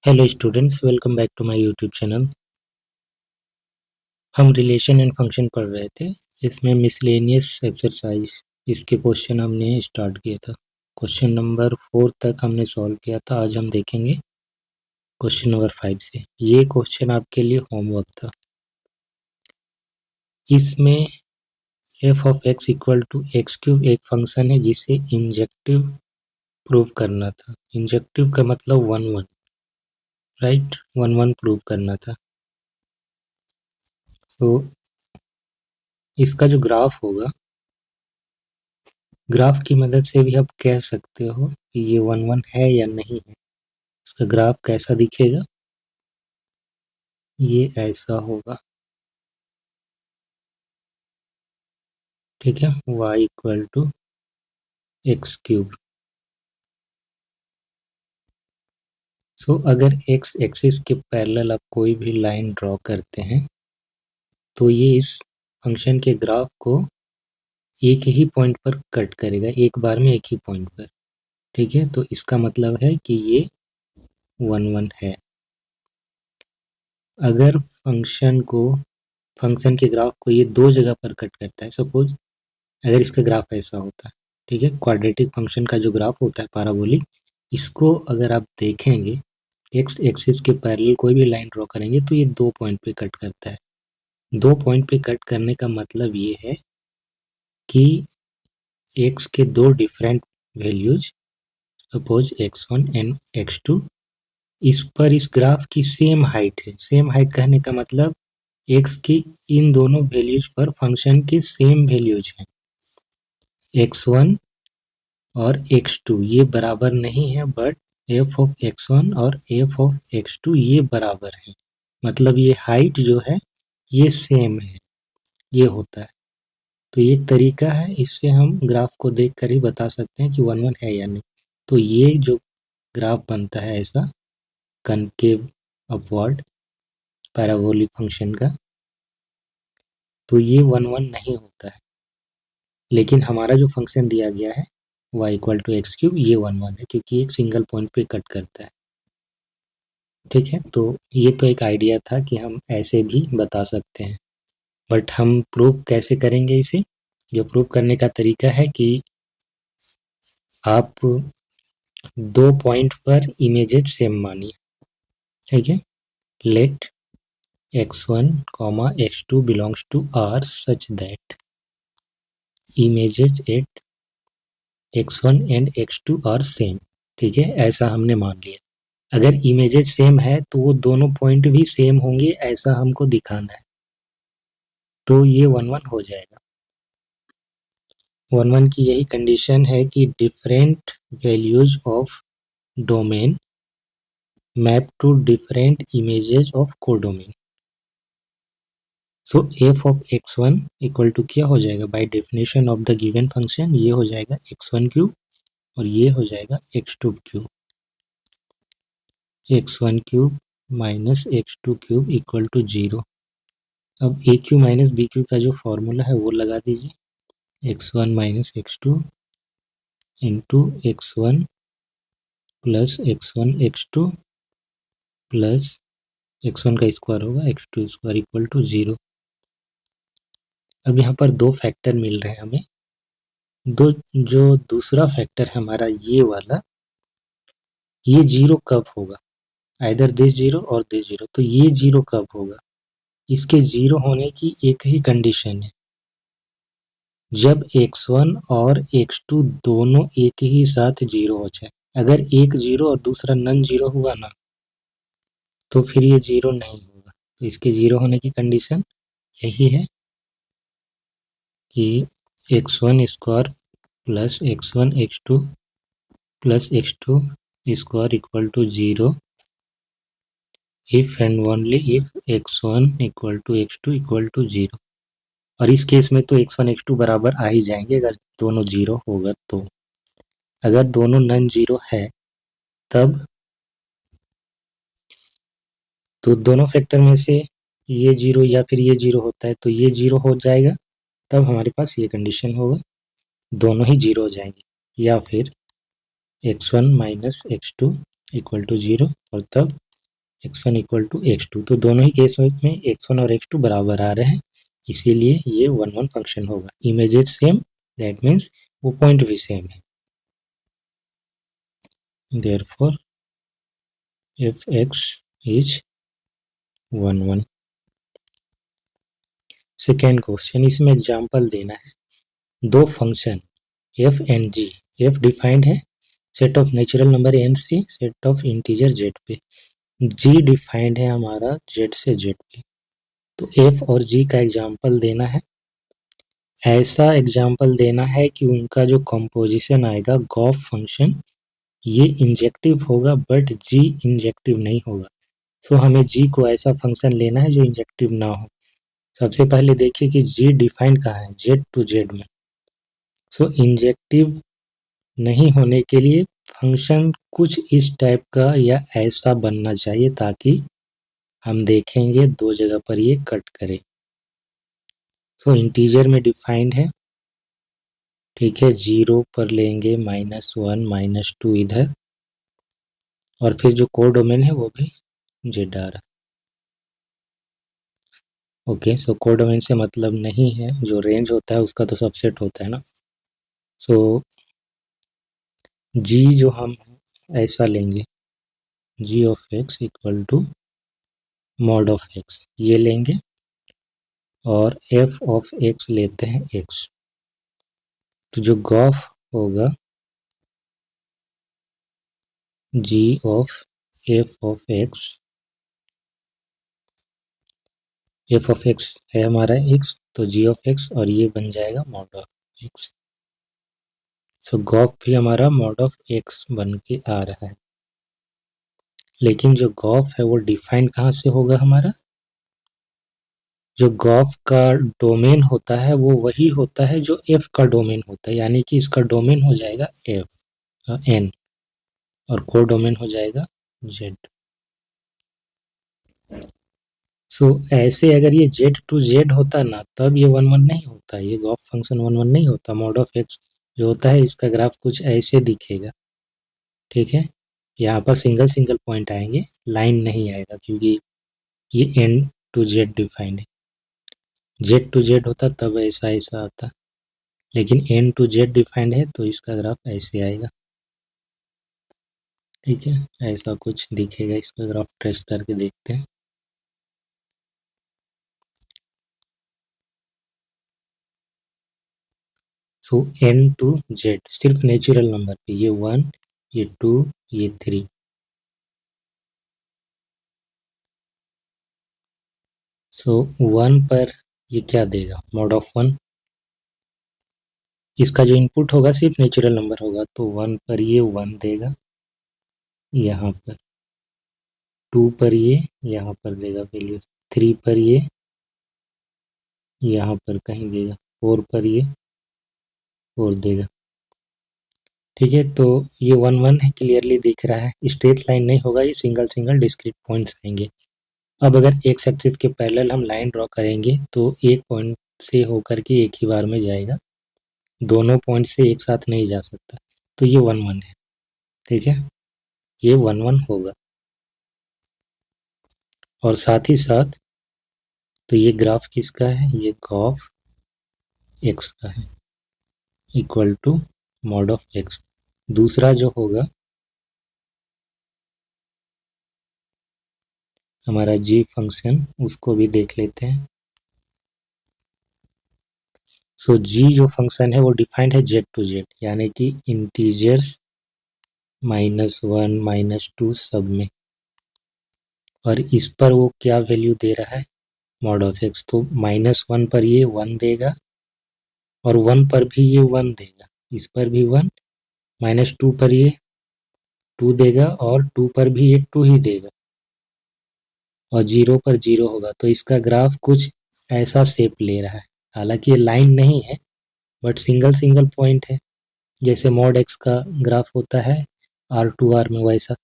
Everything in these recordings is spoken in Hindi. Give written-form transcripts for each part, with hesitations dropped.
Hello students, welcome back to my YouTube channel. हम रिलेशन एंड फंक्शन पढ़ रहे थे। इसमें मिसलेनियस एक्सरसाइज इसके क्वेश्चन हमने स्टार्ट किया था। क्वेश्चन नंबर 4 तक हमने सॉल्व किया था। आज हम देखेंगे क्वेश्चन नंबर 5 से। ये क्वेश्चन आपके लिए होमवर्क था। इसमें f of x equal to x cube एक फंक्शन है जिसे इंजेक्टिव प्रूव करना था। इंजेक्टिव का मतलब 1 1, राइट, 1 1 प्रूव करना था। तो इसका जो ग्राफ होगा, ग्राफ की मदद से भी आप कह सकते हो कि ये 1 1 है या नहीं है। इसका ग्राफ कैसा दिखेगा, ये ऐसा होगा, ठीक है। y equal to x cube. So अगर x एक्सिस के पैरेलल आप कोई भी लाइन ड्रॉ करते हैं तो ये इस फंक्शन के ग्राफ को एक ही पॉइंट पर कट करेगा, एक बार में एक ही पॉइंट पर, ठीक है। तो इसका मतलब है कि ये 1 1 है। अगर फंक्शन के ग्राफ को ये दो जगह पर कट करता है, सपोज अगर इसका ग्राफ ऐसा होता है, ठीक है, क्वाड्रेटिक फंक्शन का जो ग्राफ होता है पैराबोलिक, इसको अगर आप देखेंगे एक्स एक्सिस के पैरेलल कोई भी लाइन ड्रॉ करेंगे तो ये 2 पॉइंट पे कट करता है। 2 पॉइंट पे कट करने का मतलब ये है कि एक्स के दो different values, suppose x1 and x2, इस पर इस ग्राफ की सेम हाइट है। सेम हाइट कहने का मतलब एक्स की इन दोनों वैल्यूज पर फंक्शन की सेम वैल्यूज हैं। x1 और x2 ये बराबर नहीं है, बट f ऑफ x1 और f ऑफ x2 ये बराबर है। मतलब ये हाइट जो है ये सेम है, ये होता है। तो ये तरीका है, इससे हम ग्राफ को देखकर ही बता सकते हैं कि 1 1 है या नहीं। तो ये जो ग्राफ बनता है ऐसा कनकेव अपवर्ड पैराबोलिक फंक्शन का, तो ये 1 1 नहीं होता है। लेकिन हमारा जो फंक्शन दिया गया है y equal to x cube, ये 1 1 है क्योंकि एक सिंगल पॉइंट पे कट करता है, ठीक है। तो ये तो एक आइडिया था कि हम ऐसे भी बता सकते हैं, बट हम प्रूव कैसे करेंगे इसे। जो प्रूव करने का तरीका है कि आप दो पॉइंट पर इमेजेस सेम मानिए, ठीक है। Let x1 x2 belongs to R such that images at x1 and x2 are same, ठीक है। ऐसा हमने मान लिया। अगर इमेजेस सेम है तो वो दोनों पॉइंट भी सेम होंगे, ऐसा हमको दिखाना है। तो ये 1 1 हो जाएगा। 1 1 की यही कंडीशन है कि different values of domain map to different images of codomain. So f of x1 equal to क्या हो जाएगा, by definition of the given function ये हो जाएगा x1 क्यूब और ये हो जाएगा x2 cube. x1 cube minus x2 cube equal to 0। अब a cube minus b cube का जो फॉर्मूला है वो लगा दीजिए। x1 minus x2 into x1 plus x1 x2 plus x1 का स्क्वायर होगा x2 स्क्वायर इक्वल टू 0। अब यहाँ पर दो फैक्टर मिल रहे हैं हमें। जो दूसरा फैक्टर है हमारा ये वाला, ये 0 कब होगा, आइदर दिस 0 और दिस 0। तो ये 0 कब होगा, इसके 0 होने की एक ही कंडीशन है, जब x1 और x2 दोनों एक ही साथ 0 हो जाए। अगर एक 0 और दूसरा नन 0 हुआ ना, तो फिर ये 0 नहीं होगा। तो इसके 0 होने की कंडीशन यही है कि x1 square plus x1 x2 plus x2 square equal to 0 if and only if x1 equal to x2 equal to 0। और इस केस में तो x1 x2 बराबर आ ही जाएंगे अगर दोनों 0 होगा तो। अगर दोनों नन 0 है तब तो दोनों फैक्टर में से ये 0 या फिर ये 0 होता है तो ये 0 हो जाएगा। तब हमारे पास ये कंडीशन होगा, दोनों ही 0 हो जाएंगे। या फिर x1 minus x2 equal to 0 और तब x1 इक्वल टू x2, तो दोनों ही केसों में x1 और x2 बराबर आ रहे हैं, इसीलिए ये 1 1 फंक्शन होगा। इमेजेस सेम, दैट मीन्स वो पॉइंट भी सेम है, therefore f(x) is 1 1। Second question, इसमें एग्जाम्पल देना है, दो function f and g, f defined है set of natural number n से सेट ऑफ इंटीजर z पे, g डिफाइंड है हमारा z से z पे, तो f और g का एग्जाम्पल देना है। ऐसा एग्जाम्पल देना है कि उनका जो कंपोजिशन आएगा गॉफ फंक्शन, ये इंजेक्टिव होगा बट g इंजेक्टिव नहीं होगा। सो हमें g को ऐसा फंक्शन लेना है जो इंजेक्टिव ना हो। सबसे पहले देखिए कि g डिफाइंड कहाँ है, z टू z में। सो इंजेक्टिव नहीं होने के लिए फंक्शन कुछ इस टाइप का या ऐसा बनना चाहिए ताकि हम देखेंगे दो जगह पर ये कट करे। सो इंटीजर में डिफाइंड है, ठीक है, 0 पर लेंगे -1 -2 इधर, और फिर जो कोडोमेन है वो भी जेड आ रहा। ओके, सो कोडोमेन से मतलब नहीं है, जो रेंज होता है उसका तो सबसेट होता है ना। सो जी जो हम ऐसा लेंगे, G of x equal to mod of x, ये लेंगे, और एफ ऑफ एक्स लेते हैं एक्स, तो जो गॉफ होगा G of F of x, F of x है हमारा एक्स, तो जी ऑफ एक्स, और ये बन जाएगा mod of x. So graph भी हमारा मॉड ऑफ एक्स बन के आ रहा है, लेकिन जो गॉफ है वो डिफाइंड कहाँ से होगा हमारा, जो गॉफ का डोमेन होता है वो वही होता है जो एफ का डोमेन होता है, यानी कि इसका डोमेन हो जाएगा एफ एन, और को डोमेन हो जाएगा जेड। सो ऐसे अगर ये जेड टू जेड होता ना तब ये 1 1 नहीं होता, ये गॉफ फंक्शन 1 1 नहीं होता। मॉड ऑफ एक्स जो होता है इसका ग्राफ कुछ ऐसे दिखेगा, ठीक है, यहाँ पर सिंगल सिंगल पॉइंट आएंगे, लाइन नहीं आएगा, क्योंकि ये एन टू जेड डिफाइंड है। जेड टू जेड होता तब ऐसा ऐसा आता, लेकिन एन टू जेड डिफाइंड है तो इसका ग्राफ ऐसे आएगा, ठीक है, ऐसा कुछ दिखेगा। इसका ग्राफ ट्रेस करके देखते हैं। सो एन टू जेड सिर्फ नेचुरल नंबर पे, ये 1, ये 2, ये 3, सो 1 पर ये क्या देगा, मॉड ऑफ 1, इसका जो इनपुट होगा सिर्फ नेचुरल नंबर होगा, तो 1 पर ये 1 देगा, यहाँ पर 2 पर ये यहाँ पर देगा वैल्यू, 3 पर ये यहाँ पर कहीं देगा, 4 पर ये 4 देगा, ठीक है। तो ये 1 1 है, क्लियरली दिख रहा है, स्ट्रेट लाइन नहीं होगा, ये सिंगल सिंगल डिस्क्रीट पॉइंट्स आएंगे। अब अगर एक्स एक्सिस के पैरेलल हम लाइन ड्रॉ करेंगे तो एक पॉइंट से होकर के एक ही बार में जाएगा, दोनों पॉइंट से एक साथ नहीं जा सकता, तो ये 1 1 है, ठीक है, ये 1 1 होगा। और साथ ही साथ तो ये ग्राफ किसका है, ये ग्राफ एक्स का है, equal to mod of x. दूसरा जो होगा हमारा जी फंक्शन, उसको भी देख लेते हैं। सो जी जो फंक्शन है वो डिफाइंड है जेड टू जेड, यानी कि इंटीजर्स -1 -2 सब में, और इस पर वो क्या वैल्यू दे रहा है, मॉड ऑफ एक्स, तो -1 पर ये 1 देगा, और 1 पर भी ये 1 देगा, इस पर भी 1, -2 पर ये 2 देगा, और 2 पर भी ये 2 ही देगा, और 0 पर 0 होगा, तो इसका ग्राफ कुछ ऐसा शेप ले रहा है। हालांकि ये लाइन नहीं है बट सिंगल सिंगल पॉइंट है, जैसे मॉड एक्स का ग्राफ होता है R2R में वैसा।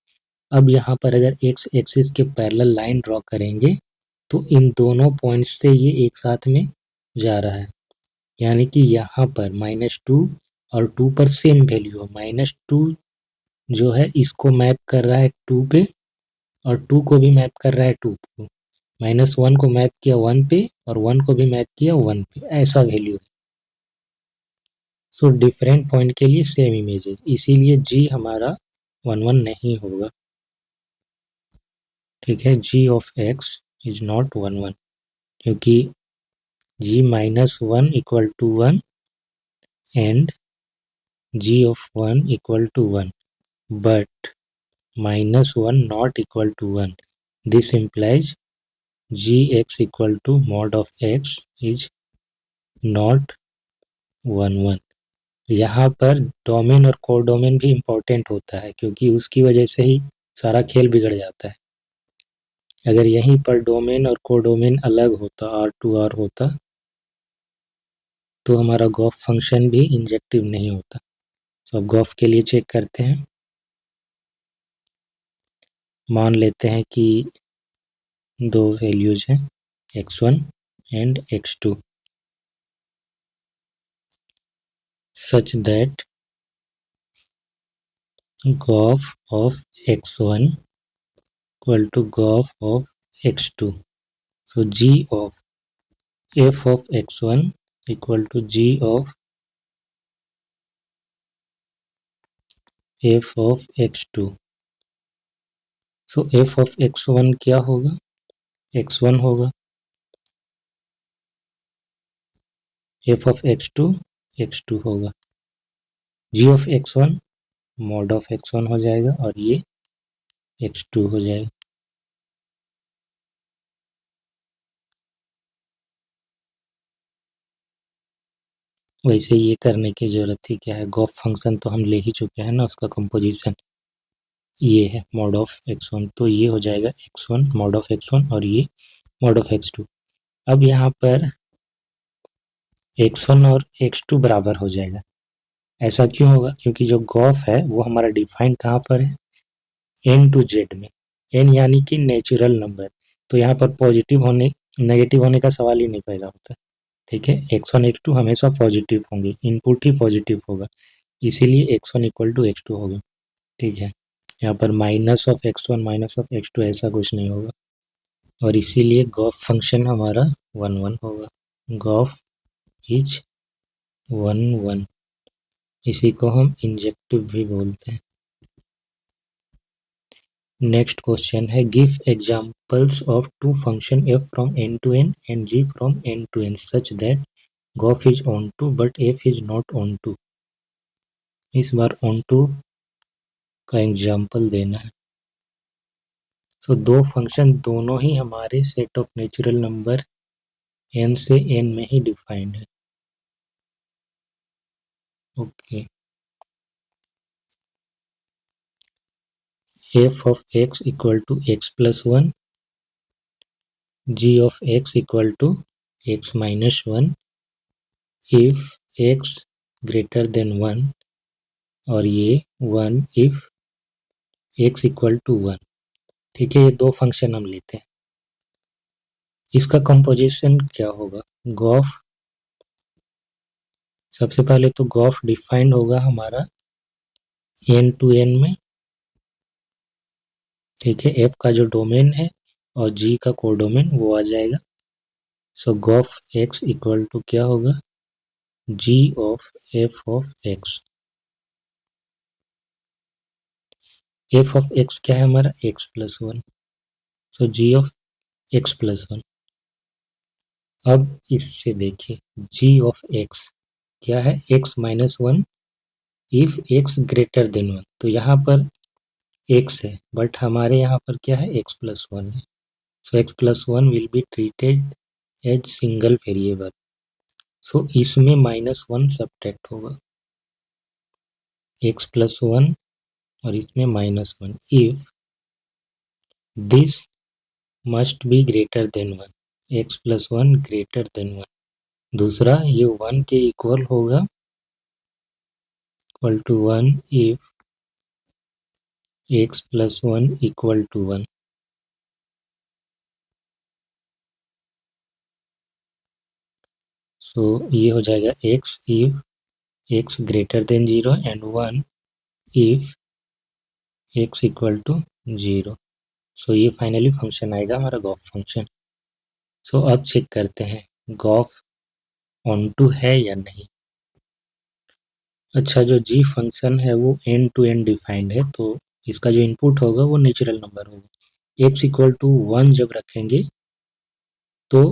अब यहाँ पर अगर एक्स एक्सिस के पैरेलल लाइन ड्रॉ करेंगे तो इन दोनों पॉइंट्स से ये एक साथ में जा रहा है, यानी कि यहाँ पर -2 और 2 पर सेम वैल्यू हो, -2 जो है इसको मैप कर रहा है 2 पे, और 2 को भी मैप कर रहा है 2 को, -1 को मैप किया 1 पे और 1 को भी मैप किया 1 पे, ऐसा वैल्यू है। सो डिफरेंट पॉइंट के लिए सेम इमेजेस, इसीलिए जी हमारा 1 1 नहीं होगा। ठीक है, g of x is not 1 1, क्योंकि g -1 equal to 1 and g of 1 equal to 1, but -1 not equal to 1. This implies gx equal to mod of x is not 1 1. यहाँ पर डोमेन और कोडोमेन भी इम्पोर्टेंट होता है, क्योंकि उसकी वजह से ही सारा खेल बिगड़ जाता है। अगर यहीं पर डोमेन और कोडोमेन अलग होता, R2R होता, तो हमारा गॉफ फंक्शन भी इंजेक्टिव नहीं होता। तो अब गॉफ के लिए चेक करते हैं। मान लेते हैं कि दो वैल्यूज हैं x1 and x2, such that gauge of x1 equal to gauge of x2. So g of f of x1 equal to g of f of x2. So f of x1 क्या होगा, x1 होगा, f of x2 x2 होगा, g of x1 mod of x1 हो जाएगा और ये x2 हो जाएगा। वैसे ये करने की ज़रूरत थी क्या है, गॉफ फंक्शन तो हम ले ही चुके हैं ना, उसका कंपोजिशन ये है मॉड ऑफ x1, तो ये हो जाएगा x1 मॉड ऑफ x1 और ये मॉड ऑफ x2। अब यहाँ पर x1 और x2 बराबर हो जाएगा। ऐसा क्यों होगा, क्योंकि जो गॉफ है वो हमारा डिफाइन कहाँ पर है, n to z में, n यानी कि नेचुरल नंबर, तो यहाँ पर पॉजिटिव होने नेगेटिव होने का सवाल ही नहीं पैदा होता। ठीक है, x1 x2 हमेशा पॉजिटिव होंगे, इनपुट ही पॉजिटिव होगा, इसीलिए x1 इक्वल टू x2 होगा। ठीक है, यहाँ पर minus of x1 minus of x2 ऐसा कुछ नहीं होगा, और इसीलिए गॉफ फंक्शन हमारा 1 1 होगा। गॉफ इज 1 1, इसी को हम इंजेक्टिव भी बोलते हैं। नेक्स्ट क्वेश्चन है, give examples of two function f from n to n and g from n to n such that gof is onto but f is not onto. इस बार ऑन टू का एग्जाम्पल देना है। सो दो फंक्शन दोनों ही हमारे set of natural number n से n में ही डिफाइंड है। Okay, f of x equal to x plus 1, g of x equal to x minus 1 if x greater than 1, और ये 1 इफ x इक्वल टू 1। ठीक है, ये दो फंक्शन हम लेते हैं, इसका कंपोजिशन क्या होगा, गॉफ, सबसे पहले तो गॉफ डिफाइंड होगा हमारा n to n में। ठीक है, f का जो डोमेन है और g का कोडोमेन वो आ जाएगा। सो गॉफ x इक्वल टू क्या होगा, g of f of x। f of x क्या है हमारा, x plus 1, so g of x plus 1। अब इससे देखिए, g ऑफ x क्या है, x minus 1 if x greater than 1, तो यहाँ पर x है बट हमारे यहाँ पर क्या है, x प्लस 1 है, so x plus 1 will be treated as single variable. So इसमें -1 सब्ट्रैक्ट होगा, x प्लस 1 और इसमें -1, if this must be greater than 1, x plus 1 greater than 1। दूसरा, ये 1 के इक्वल होगा, equal to 1 if x plus 1 equal to 1। So ये हो जाएगा x if x greater than 0 and 1 if x equal to 0। So ये फाइनली फंक्शन आएगा हमारा गॉफ फंक्शन। सो अब चेक करते हैं गॉफ ऑन टू है या नहीं। अच्छा, जो जी फंक्शन है वो एंड टू एंड डिफाइंड है, तो इसका जो इनपुट होगा वो नेचुरल नंबर होगा। x इक्वल टू 1 जब रखेंगे तो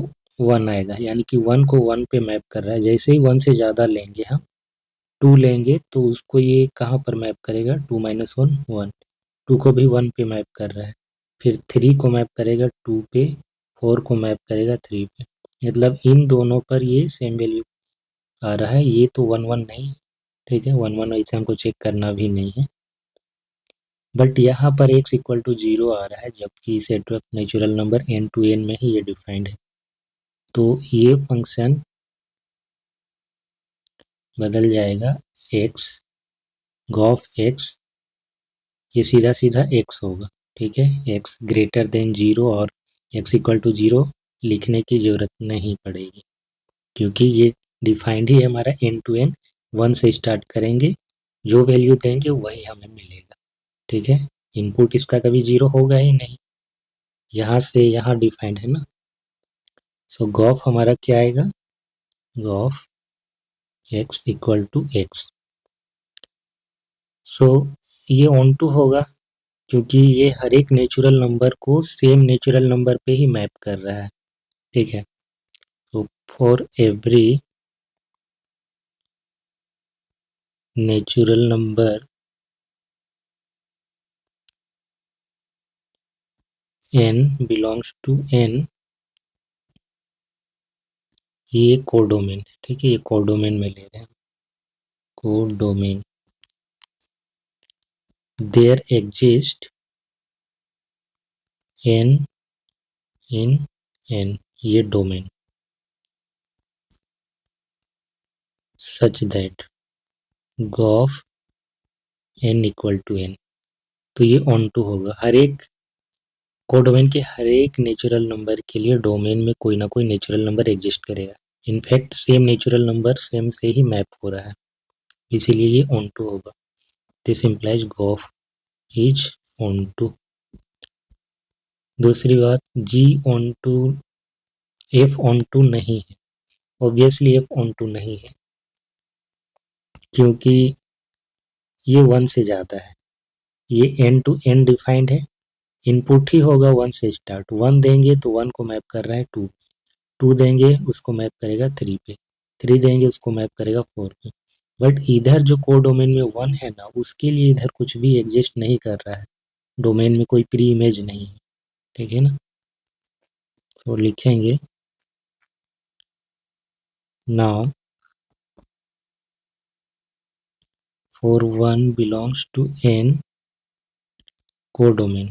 1 आएगा, यानी कि 1 को 1 पे मैप कर रहा है। जैसे ही 1 से ज़्यादा लेंगे हम, 2 लेंगे तो उसको ये कहाँ पर मैप करेगा, 2 माइनस 1 1, 2 को भी 1 पे मैप कर रहा है। फिर 3 को मैप करेगा 2 पे, 4 को मैप करेगा 3 पे, मतलब इन दोनों पर ये सेम वैल्यू आ रहा है। ये तो 1 1 नहीं, ठीक है, 1 1 ऐसे हमको चेक करना भी नहीं है। बट यहाँ पर x इक्वल टू 0 आ रहा है, जबकि set of natural number n to n में ही ये डिफाइंड है। तो ये फंक्शन बदल जाएगा x, गॉफ x, ये सीधा सीधा x होगा, ठीक है। x ग्रेटर देन 0 और x इक्वल टू 0 लिखने की ज़रूरत नहीं पड़ेगी, क्योंकि ये डिफाइंड ही है हमारा n टू n। 1 से स्टार्ट करेंगे, जो वैल्यू देंगे वही हमें मिलेगा, ठीक है। इनपुट इसका कभी 0 होगा ही नहीं, यहाँ से यहाँ डिफाइंड है ना। सो गॉफ हमारा क्या आएगा, gof x equal to x। So ये ऑन टू होगा, क्योंकि ये हर एक नेचुरल नंबर को सेम नेचुरल नंबर पे ही मैप कर रहा है, ठीक है। तो for every natural number n belongs to n, ये कोडोमेन, ठीक है, ये कोडोमेन में ले रहे हैं, codomain. There exist n in n, ये domain, such that gof n equal to n। तो ये ऑन टू होगा, हर एक कोडोमेन के हर एक नेचुरल नंबर के लिए डोमेन में कोई ना कोई नेचुरल नंबर एग्जिस्ट करेगा। In fact same natural number same से ही मैप हो रहा है, इसीलिए ये ऑन टू होगा। This implies g o f is onto. दूसरी बात, G onto, F onto नहीं है। ऑब्वियसली एफ ऑन टू नहीं है, क्योंकि ये 1 से ज़्यादा है, ये एन टू एन डिफाइंड है। इनपुट ही होगा 1 से स्टार्ट, 1 देंगे तो 1 को मैप कर रहा है 2, 2 देंगे उसको मैप करेगा 3 पे, 3 देंगे उसको मैप करेगा 4 पे। बट इधर जो कोडोमेन में 1 है ना, उसके लिए इधर कुछ भी एग्जिस्ट नहीं कर रहा है, डोमेन में कोई प्री इमेज नहीं है, ठीक है ना। तो लिखेंगे now for 1 belongs to n codomain,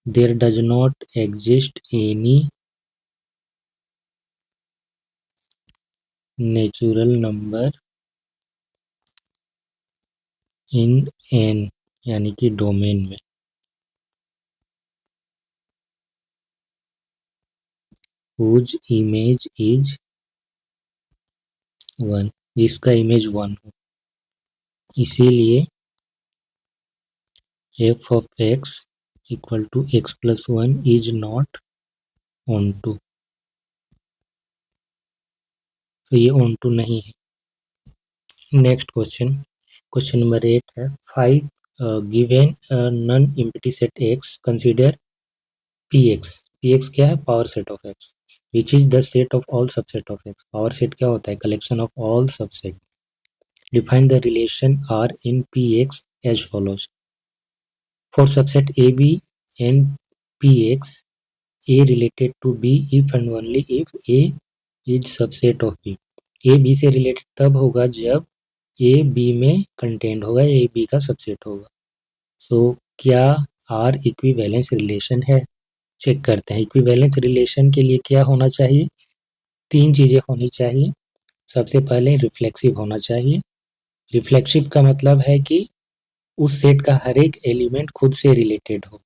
there does not exist any natural number in n, यानी कि डोमेन में, whose image is 1, जिसका इमेज 1 हो। इसीलिए f of x equal to x plus 1 is not onto. तो ये ऑन टू नहीं है। नेक्स्ट क्वेश्चन, क्वेश्चन नंबर 8 है, 5 given non empty set x, consider px। px क्या है, power set of x, which is the set of all subset of x। Power set क्या होता है, collection of all subset. Define the relation r in px as follows. For subset a b and px, a related to b if and only if a is subset of b। a b से रिलेटेड तब होगा जब a b में कंटेंट होगा, a b का सबसेट होगा। सो क्या r इक्विवेलेंस रिलेशन है, चेक करते हैं। इक्विवेलेंस रिलेशन के लिए क्या होना चाहिए, 3 चीज़ें होनी चाहिए। सबसे पहले रिफ्लेक्सिव होना चाहिए। रिफ्लेक्सिव का मतलब है कि उस सेट का हर एक एलिमेंट खुद से रिलेटेड हो।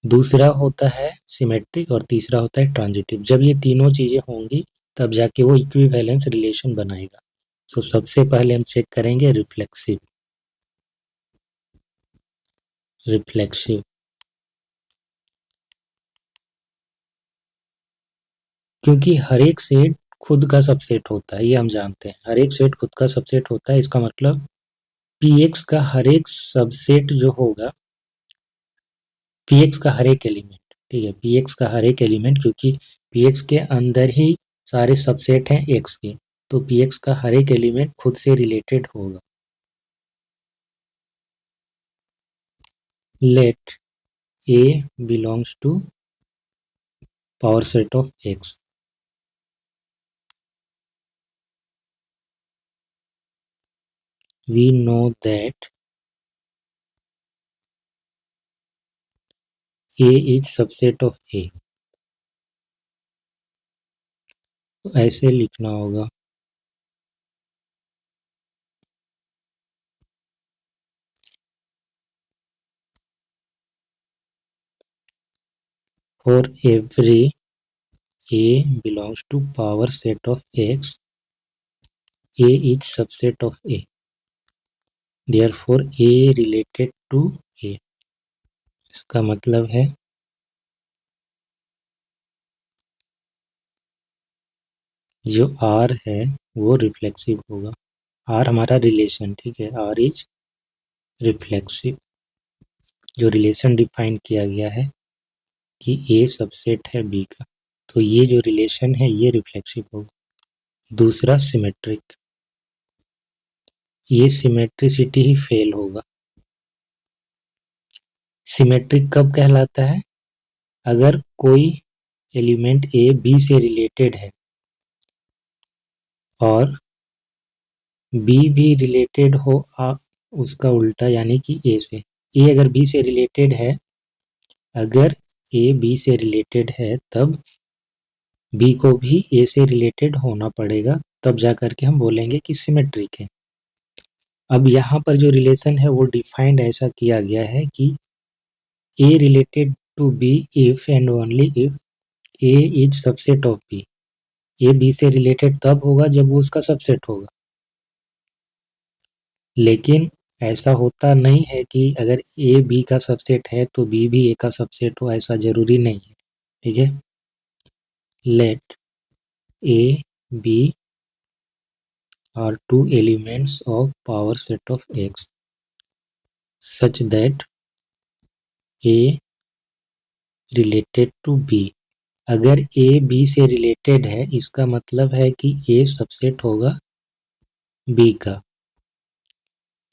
दूसरा होता है सिमेट्रिक और तीसरा होता है ट्रांजिटिव। जब ये तीनों चीज़ें होंगी तब जाके वो इक्विवेलेंस रिलेशन बनाएगा। सो सबसे पहले हम चेक करेंगे रिफ्लेक्सिव। रिफ्लेक्सिव, क्योंकि हर एक सेट खुद का सबसेट होता है, ये हम जानते हैं। हर एक सेट खुद का सबसेट होता है, इसका मतलब पी एक्स का हर एक सबसेट जो होगा, पी एक्स का हर एक एलिमेंट, ठीक है, पी एक्स का हर एक एलिमेंट, क्योंकि पी एक्स के अंदर ही सारे सबसेट हैं एक्स के, तो पी एक्स का हर एक एलिमेंट खुद से रिलेटेड होगा। Let A belongs to power set of X, we know that A is subset of A, तो ऐसे लिखना होगा, for every A belongs to power set of X, A is subset of A, therefore A related to A। इसका मतलब है जो R है वो रिफ्लेक्सिव होगा। R हमारा रिलेशन, ठीक है, R इज रिफ्लेक्सिव। जो रिलेशन डिफाइन किया गया है कि A सबसेट है B का, तो ये जो रिलेशन है ये रिफ्लेक्सिव होगा। दूसरा सिमेट्रिक, ये सिमेट्रिसिटी ही फेल होगा। सिमेट्रिक कब कहलाता है? अगर कोई एलिमेंट ए बी से रिलेटेड है और बी भी रिलेटेड हो उसका उल्टा, यानी कि ए से। ए अगर बी से रिलेटेड है, अगर ए बी से रिलेटेड है तब बी को भी ए से रिलेटेड होना पड़ेगा, तब जा करके हम बोलेंगे कि सिमेट्रिक है। अब यहाँ पर जो रिलेशन है वो डिफाइंड ऐसा किया गया है कि A related to B if and only if A is subset of B. A B से रिलेटेड तब होगा जब वो उसका सबसेट होगा। लेकिन ऐसा होता नहीं है कि अगर ए बी का सबसेट है तो बी भी ए का सबसेट हो, ऐसा जरूरी नहीं है, ठीक है। Let A B are two elements of power set of X such that A related to B. अगर ए बी से रिलेटेड है, इसका मतलब है कि ए सबसेट होगा बी का।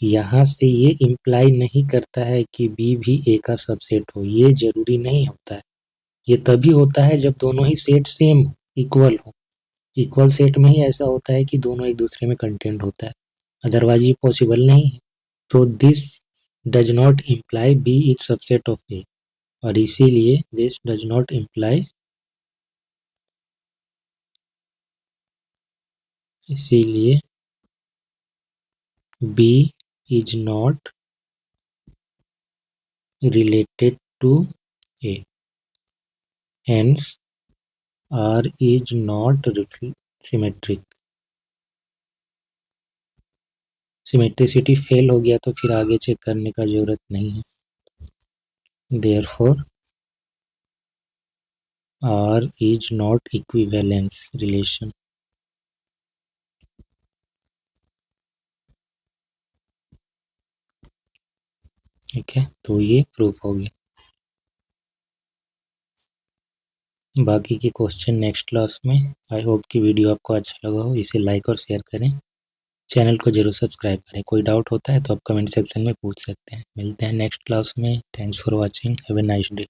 यहाँ से ये इम्प्लाई नहीं करता है कि बी भी ए का सबसेट हो, ये जरूरी नहीं होता है। ये तभी होता है जब दोनों ही सेट सेम हो, इक्वल हो। इक्वल सेट में ही ऐसा होता है कि दोनों एक दूसरे में कंटेंट होता है, अदरवाइज ये पॉसिबल नहीं है। तो this does not imply B is subset of A, और इसीलिए दिस डज नॉट इम्प्लाई, इसीलिए B is not related to A, hence R is not symmetric। Symmetricity fail हो गया तो फिर आगे चेक करने का जरूरत नहीं है। Therefore R is not equivalence relation। ठीक है, तो ये प्रूफ हो गया। बाकी के क्वेश्चन नेक्स्ट क्लास में। आई होप कि वीडियो आपको अच्छा लगा हो, इसे लाइक और शेयर करें, चैनल को जरूर सब्सक्राइब करें। कोई डाउट होता है तो आप कमेंट सेक्शन में पूछ सकते हैं। मिलते हैं नेक्स्ट क्लास में। Thanks for watching, have a nice day.